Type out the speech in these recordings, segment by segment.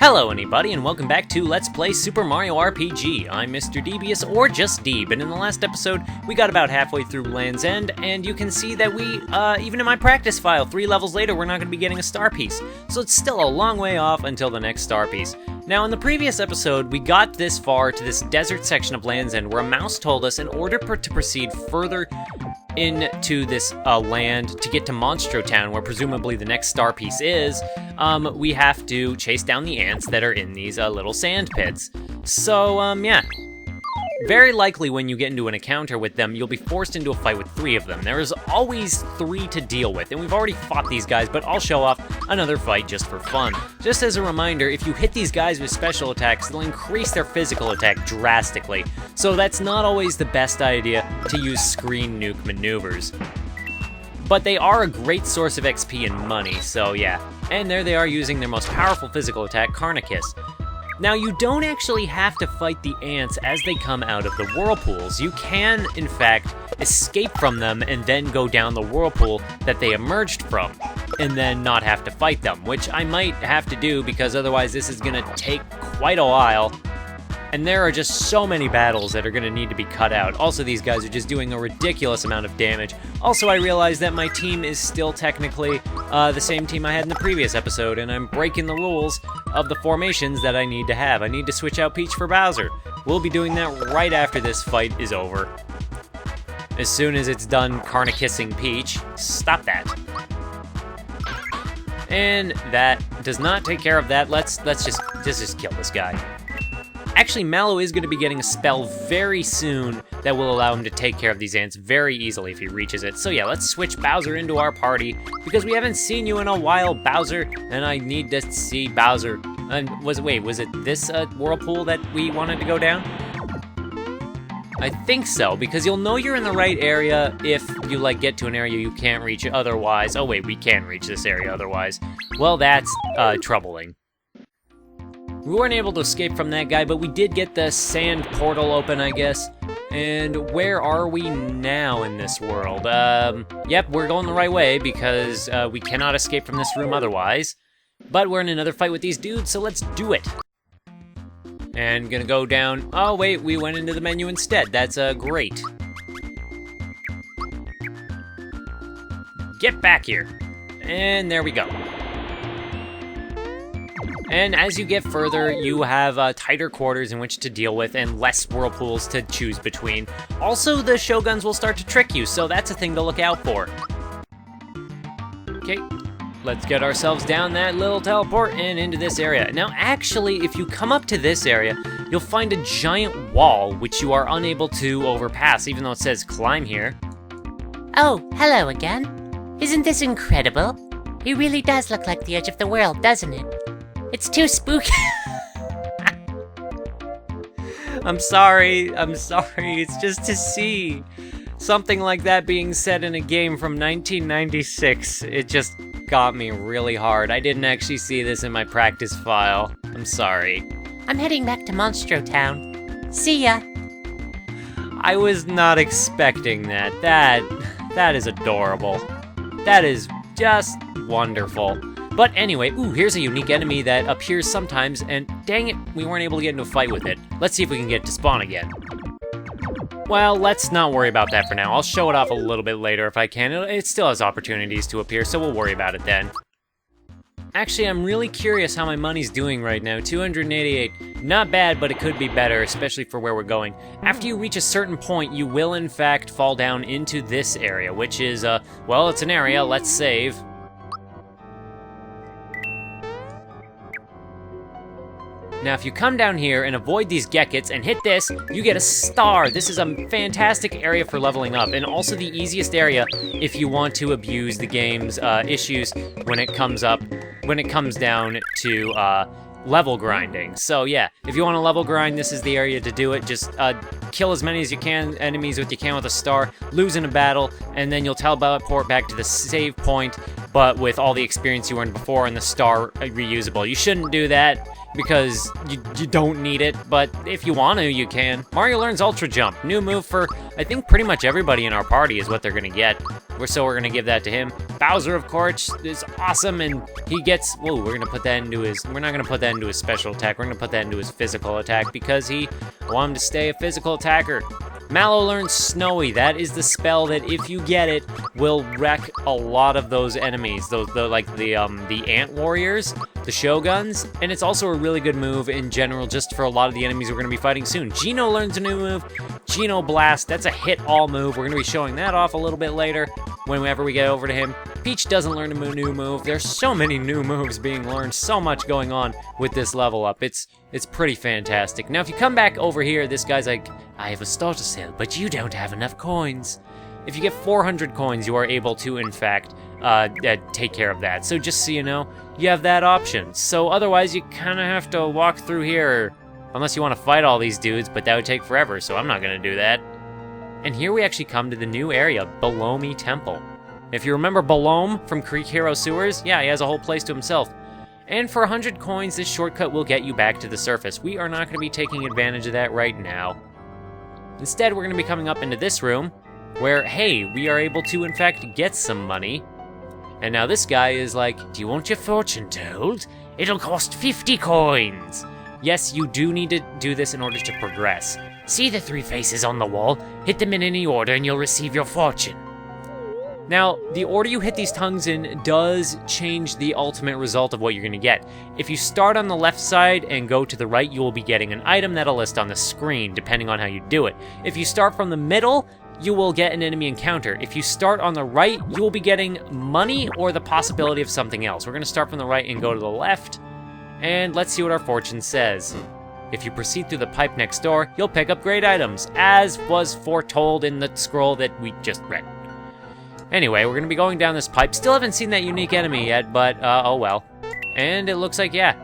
Hello anybody, and welcome back to Let's Play Super Mario RPG. I'm Mr. Devious, or just Deeb, and in the last episode, we got about halfway through Land's End, and you can see that we, even in my practice file, 3 levels later, we're not going to be getting a star piece. So it's still a long way off until the next star piece. Now, in the previous episode, we got this far to this desert section of Land's End, where a mouse told us in order to proceed further into this land to get to Monstro Town, where presumably the next star piece is, we have to chase down the ants that are in these little sand pits. So, yeah. Very likely when you get into an encounter with them, you'll be forced into a fight with 3 of them. There is always 3 to deal with, and we've already fought these guys, but I'll show off another fight just for fun. Just as a reminder, if you hit these guys with special attacks, they'll increase their physical attack drastically, so that's not always the best idea to use screen nuke maneuvers. But they are a great source of XP and money, so yeah. And there they are using their most powerful physical attack, Carnicus. Now, you don't actually have to fight the ants as they come out of the whirlpools. You can, in fact, escape from them and then go down the whirlpool that they emerged from, and then not have to fight them, which I might have to do because otherwise this is gonna take quite a while. And there are just so many battles that are going to need to be cut out. Also, these guys are just doing a ridiculous amount of damage. Also, I realize that my team is still technically the same team I had in the previous episode, and I'm breaking the rules of the formations that I need to have. I need to switch out Peach for Bowser. We'll be doing that right after this fight is over. As soon as it's done Carnicusing Peach, stop that. And that does not take care of that. Let's just kill this guy. Actually, Mallow is going to be getting a spell very soon that will allow him to take care of these ants very easily if he reaches it. So yeah, let's switch Bowser into our party, because we haven't seen you in a while, Bowser, and I need to see Bowser. And was it this whirlpool that we wanted to go down? I think so, because you'll know you're in the right area if you, get to an area you can't reach otherwise. Oh wait, we can reach this area otherwise. Well, that's troubling. We weren't able to escape from that guy, but we did get the sand portal open, I guess. And where are we now in this world? Yep, we're going the right way because we cannot escape from this room otherwise. But we're in another fight with these dudes, so let's do it. And gonna go down. Oh wait, we went into the menu instead. That's great. Get back here. And there we go. And as you get further, you have tighter quarters in which to deal with and less whirlpools to choose between. Also, the Shoguns will start to trick you, so that's a thing to look out for. Okay, let's get ourselves down that little teleport and into this area. Now, actually, if you come up to this area, you'll find a giant wall, which you are unable to overpass, even though it says climb here. Oh, hello again. Isn't this incredible? It really does look like the edge of the world, doesn't it? It's too spooky. I'm sorry, it's just to see something like that being said in a game from 1996. It just got me really hard. I didn't actually see this in my practice file. I'm sorry. I'm heading back to Monstro Town. See ya. I was not expecting that. That is adorable. That is just wonderful. But anyway, ooh, here's a unique enemy that appears sometimes, and dang it, we weren't able to get into a fight with it. Let's see if we can get it to spawn again. Well, let's not worry about that for now. I'll show it off a little bit later if I can. It still has opportunities to appear, so we'll worry about it then. Actually, I'm really curious how my money's doing right now. 288. Not bad, but it could be better, especially for where we're going. After you reach a certain point, you will in fact fall down into this area, which is, well, it's an area. Let's save. Now, if you come down here and avoid these Geckets and hit this, you get a star. This is a fantastic area for leveling up, and also the easiest area if you want to abuse the game's issues when it comes down to level grinding. So yeah, if you want to level grind, this is the area to do it. Just kill as many as you can, enemies you can with a star, lose in a battle, and then you'll teleport back to the save point but with all the experience you earned before and the star reusable. You shouldn't do that because you don't need it, but if you want to, you can. Mario learns Ultra Jump. New move for, I think, pretty much everybody in our party is what they're gonna get. So we're gonna give that to him. Bowser, of course, is awesome, and he gets, whoa, we're gonna put that into his, we're not gonna put that into his special attack, we're gonna put that into his physical attack because I want him to stay a physical attacker. Mallow learns Snowy. That is the spell that, if you get it, will wreck a lot of those enemies. The ant warriors, the shoguns, and it's also a really good move in general just for a lot of the enemies we're going to be fighting soon. Geno learns a new move, Geno Blast. That's a hit-all move. We're going to be showing that off a little bit later whenever we get over to him. Peach doesn't learn a new move. There's so many new moves being learned, so much going on with this level up. It's pretty fantastic. Now, if you come back over here, this guy's like, I have a starter cell, but you don't have enough coins. If you get 400 coins, you are able to, in fact, take care of that. So just so you know, you have that option. So otherwise, you kind of have to walk through here, unless you want to fight all these dudes, but that would take forever, so I'm not going to do that. And here we actually come to the new area, Belomi Temple. If you remember Belome from Creek Hero Sewers, yeah, he has a whole place to himself. And for 100 coins, this shortcut will get you back to the surface. We are not going to be taking advantage of that right now. Instead, we're going to be coming up into this room, where, hey, we are able to, in fact, get some money. And now this guy is like, do you want your fortune told? It'll cost 50 coins. Yes, you do need to do this in order to progress. See the 3 faces on the wall? Hit them in any order and you'll receive your fortune. Now, the order you hit these tongues in does change the ultimate result of what you're going to get. If you start on the left side and go to the right, you will be getting an item that'll list on the screen, depending on how you do it. If you start from the middle, you will get an enemy encounter. If you start on the right, you will be getting money or the possibility of something else. We're going to start from the right and go to the left, and let's see what our fortune says. If you proceed through the pipe next door, you'll pick up great items, as was foretold in the scroll that we just read. Anyway, we're going to be going down this pipe. Still haven't seen that unique enemy yet, but oh well. And it looks like, yeah,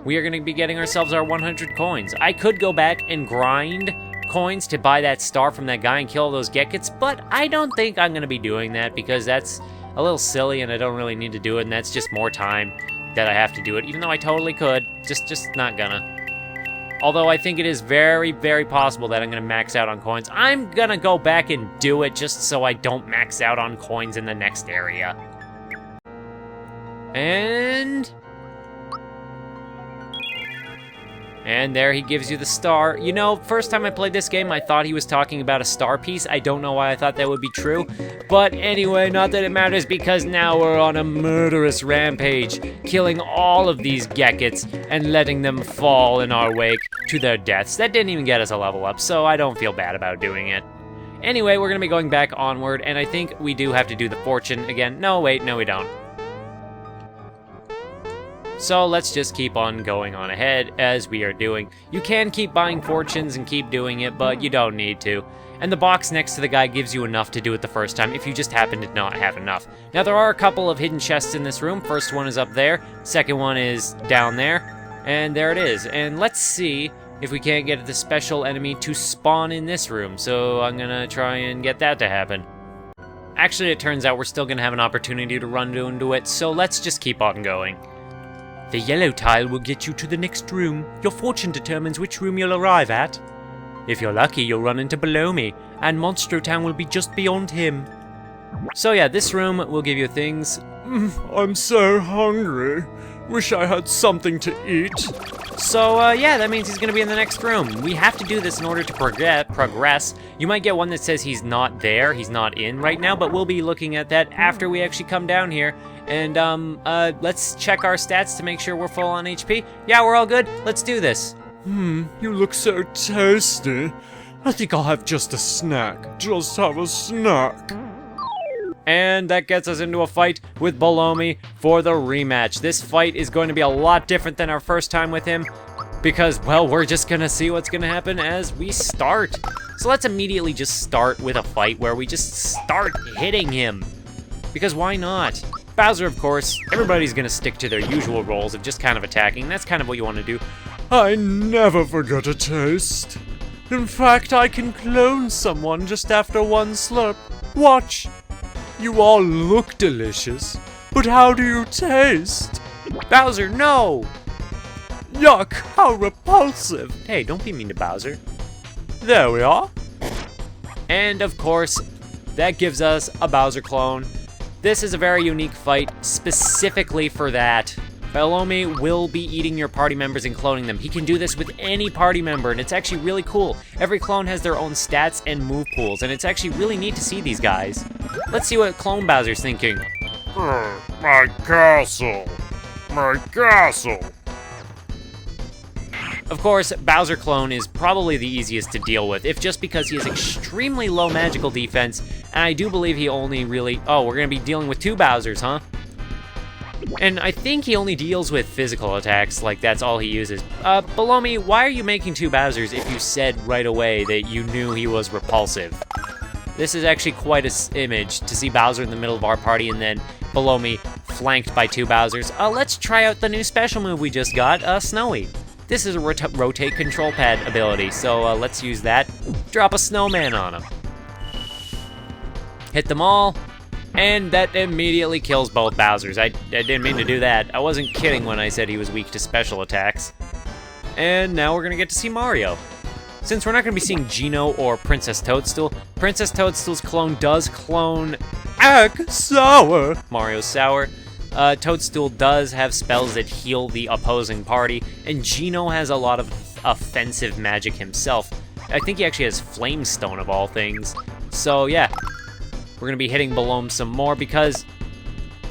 we are going to be getting ourselves our 100 coins. I could go back and grind coins to buy that star from that guy and kill those Gekets, but I don't think I'm going to be doing that because that's a little silly and I don't really need to do it, and that's just more time that I have to do it, even though I totally could. Just not gonna. Although I think it is very, very possible that I'm going to max out on coins. I'm going to go back and do it just so I don't max out on coins in the next area. And there he gives you the star. You know, first time I played this game, I thought he was talking about a star piece. I don't know why I thought that would be true. But anyway, not that it matters because now we're on a murderous rampage, killing all of these Gekets and letting them fall in our wake to their deaths. That didn't even get us a level up, so I don't feel bad about doing it. Anyway, we're gonna be going back onward, and I think we do have to do the fortune again. No, wait, no we don't. So let's just keep on going on ahead as we are doing. You can keep buying fortunes and keep doing it, but you don't need to. And the box next to the guy gives you enough to do it the first time if you just happen to not have enough. Now there are a couple of hidden chests in this room. First one is up there, second one is down there, and there it is. And let's see if we can't get the special enemy to spawn in this room. So I'm gonna try and get that to happen. Actually, it turns out we're still gonna have an opportunity to run into it, so let's just keep on going. The yellow tile will get you to the next room. Your fortune determines which room you'll arrive at. If you're lucky, you'll run into Belomi, and Monstro Town will be just beyond him. So yeah, this room will give you things. I'm so hungry. Wish I had something to eat. So yeah, that means he's gonna be in the next room. We have to do this in order to progress. You might get one that says he's not there, he's not in right now, but we'll be looking at that after we actually come down here. And let's check our stats to make sure we're full on HP. Yeah, we're all good. Let's do this. You look so tasty. I think I'll have just a snack. Just have a snack. And that gets us into a fight with Belomi for the rematch. This fight is going to be a lot different than our first time with him because, well, we're just gonna see what's gonna happen as we start. So let's immediately just start with a fight where we just start hitting him. Because why not? Bowser, of course, everybody's gonna stick to their usual roles of just kind of attacking. That's kind of what you want to do. I never forget a taste. In fact, I can clone someone just after one slurp. Watch. You all look delicious, but how do you taste? Bowser, no! Yuck, how repulsive. Hey, don't be mean to Bowser. There we are. And of course, that gives us a Bowser clone. This is a very unique fight specifically for that. Bellomi will be eating your party members and cloning them. He can do this with any party member, and it's actually really cool. Every clone has their own stats and move pools, and it's actually really neat to see these guys. Let's see what Clone Bowser's thinking. My castle. My castle. Of course, Bowser Clone is probably the easiest to deal with, if just because he has extremely low magical defense, and I do believe he only really... Oh, we're going to be dealing with 2 Bowsers, huh? And I think he only deals with physical attacks, like that's all he uses. Bellomi, why are you making 2 Bowsers if you said right away that you knew he was repulsive? This is actually quite an image, to see Bowser in the middle of our party and then Bellomi flanked by 2 Bowsers. Let's try out the new special move we just got, Snowy. This is a rotate control pad ability, so let's use that. Drop a snowman on him. Hit them all, and that immediately kills both Bowsers. I didn't mean to do that. I wasn't kidding when I said he was weak to special attacks. And now we're gonna get to see Mario. Since we're not gonna be seeing Geno or Princess Toadstool, Princess Toadstool's clone does clone Egg sour. Mario Sour. Toadstool does have spells that heal the opposing party, and Geno has a lot of offensive magic himself. I think he actually has Flame Stone of all things. So yeah, we're gonna be hitting Bellomi some more because...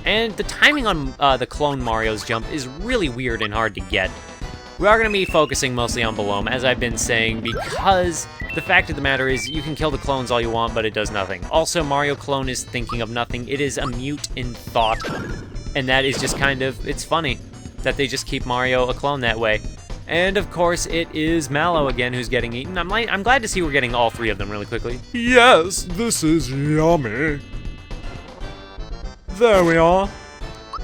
And the timing on the clone Mario's jump is really weird and hard to get. We are gonna be focusing mostly on Bellomi, as I've been saying, because the fact of the matter is you can kill the clones all you want, but it does nothing. Also, Mario Clone is thinking of nothing. It is a mute in thought. And that is just kind of, it's funny that they just keep Mario a clone that way. And of course, it is Mallow again who's getting eaten. I'm glad to see we're getting all 3 of them really quickly. Yes, this is yummy. There we are.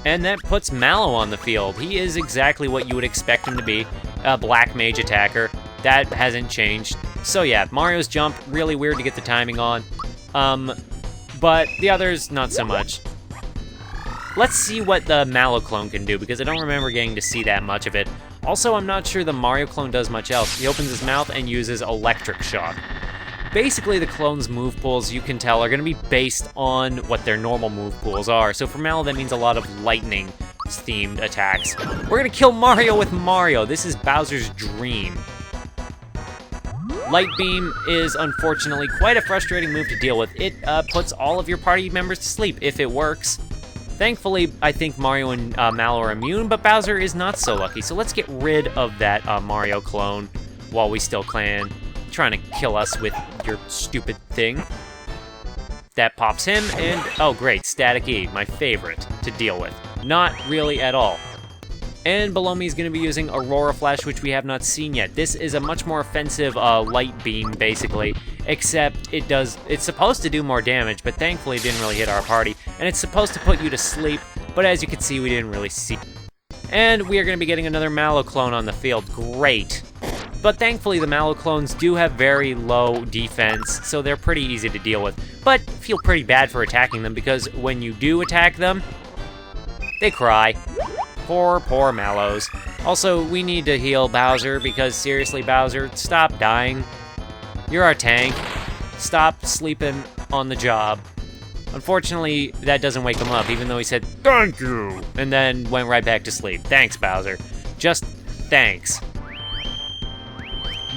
And that puts Mallow on the field. He is exactly what you would expect him to be, a black mage attacker. That hasn't changed. So yeah, Mario's jump, really weird to get the timing on. But the others, not so much. Let's see what the Mallow clone can do, because I don't remember getting to see that much of it. Also, I'm not sure the Mario clone does much else. He opens his mouth and uses Electric Shock. Basically, the clone's move pools, you can tell, are going to be based on what their normal move pools are. So for Mallow, that means a lot of lightning-themed attacks. We're going to kill Mario with Mario. This is Bowser's dream. Light Beam is unfortunately quite a frustrating move to deal with. It puts all of your party members to sleep if it works. Thankfully, I think Mario and Mallow are immune, but Bowser is not so lucky. So let's get rid of that Mario clone while we still can. Trying to kill us with your stupid thing. That pops him, and oh great, Static E, my favorite to deal with. Not really at all. And Bellomi is going to be using Aurora Flash, which we have not seen yet. This is a much more offensive light beam, basically, except it's supposed to do more damage, but thankfully it didn't really hit our party. And it's supposed to put you to sleep, but as you can see, we didn't really see. And we are going to be getting another Mallow clone on the field. Great. But thankfully, the Mallow clones do have very low defense, so they're pretty easy to deal with. But feel pretty bad for attacking them, because when you do attack them, they cry. Poor, poor Mallows. Also, we need to heal Bowser, because seriously, Bowser, stop dying. You're our tank. Stop sleeping on the job. Unfortunately, that doesn't wake him up, even though he said, "Thank you," and then went right back to sleep. Thanks, Bowser. Just thanks.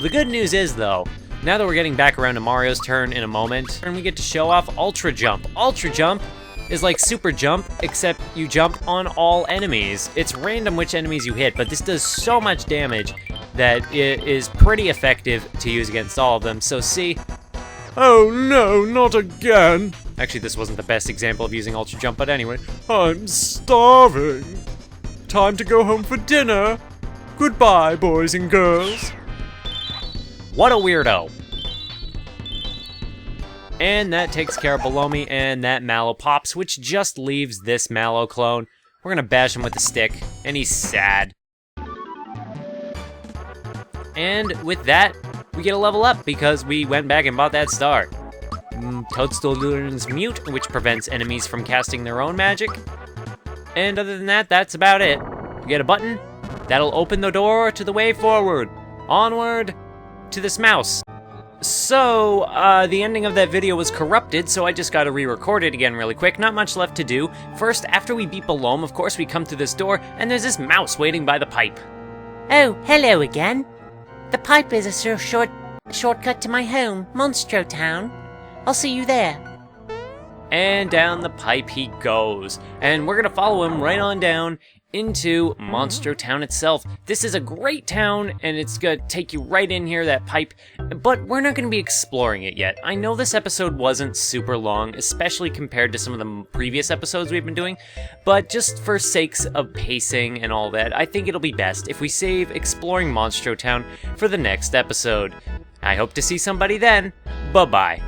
The good news is, though, now that we're getting back around to Mario's turn in a moment, and we get to show off Ultra Jump. Ultra Jump is like Super Jump, except you jump on all enemies. It's random which enemies you hit, but this does so much damage that it is pretty effective to use against all of them. So see... Oh no, not again! Actually, this wasn't the best example of using Ultra Jump, but anyway. I'm starving. Time to go home for dinner. Goodbye, boys and girls. What a weirdo. And that takes care of Bellomi, and that Mallow pops, which just leaves this Mallow clone. We're gonna bash him with a stick, and he's sad. And with that, we get a level up because we went back and bought that star. Toadstool learns Mute, which prevents enemies from casting their own magic. And other than that, that's about it. You get a button, that'll open the door to the way forward. Onward to this mouse. So, the ending of that video was corrupted, so I just gotta re-record it again really quick. Not much left to do. First, after we beat Belome, of course, we come through this door, and there's this mouse waiting by the pipe. Oh, hello again. The pipe is a shortcut to my home, Monstro Town. I'll see you there. And down the pipe he goes. And we're gonna follow him right on down into Monstro Town itself. This is a great town, and it's gonna take you right in here, that pipe, but we're not gonna be exploring it yet. I know this episode wasn't super long, especially compared to some of the previous episodes we've been doing, but just for sakes of pacing and all that, I think it'll be best if we save exploring Monstro Town for the next episode. I hope to see somebody then. Bye-bye.